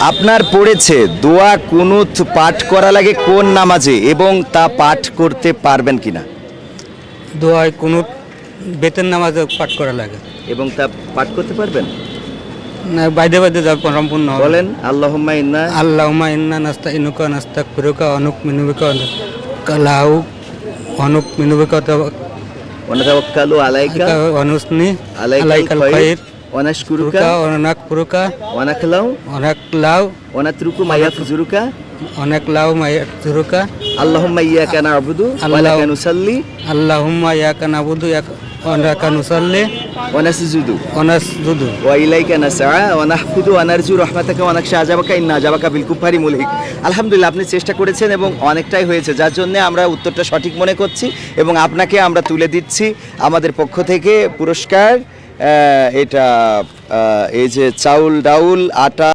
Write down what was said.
আপনার পড়েছে দোয়া কুনুত পাঠ করা লাগে কোন নামাজে এবং তা পাঠ করতে পারবেন কিনা? দোয়ায় কুনুত বেতের নামাজে পাঠ করা লাগে এবং তা পাঠ করতে পারবেন? না, বাইদে বাইদে যা সম্পূর্ণ হবে। বলেন আল্লাহুম্মা ইন্না আল্লাহুম্মা ইন্না নাস্তাইনুকা নাস্তাগফিরুকা ওয়া নু'মিনু বিকা ওয়া নাতাওয়াক্কালু আলাইকা ওয়া নুসনি আলাইকাল খায়র ওয়া নাশকুরুকা ওয়া নাকফুরুকা ওয়া নাখলাউ ওয়া নাকলাউ ওয়া নাতরুকু মা ইয়াফজুরুকা ওয়া নাকলাউ মা ইয়াজুরুকা আল্লাহুম্মা ইyy্যাকা না'বুদু ওয়া লাকা নুসাল্লি আল্লাহুম্মা ইয়াকা নাবুদু ওয়া লাকা নুসাল্লি ওয়া নাসজুদু ওয়া নাসজুদু ওয়া ইলাইকা নাসআ ওয়া নাহফুদু ওয়া নারজু রাহমাতাকা ওয়া নাখশা আযাবাকা ইন্না আযাবাকা বিল কুফারি মুলহিক। আলহামদুলিল্লাহ, আপনি চেষ্টা করেছেন এবং অনেকটাই হয়েছে, যার জন্য আমরা উত্তরটা সঠিক মনে করছি এবং আপনাকে আমরা তুলে দিচ্ছি আমাদের পক্ষ থেকে পুরস্কার। এটা এই যে চাউল ডাউল আটা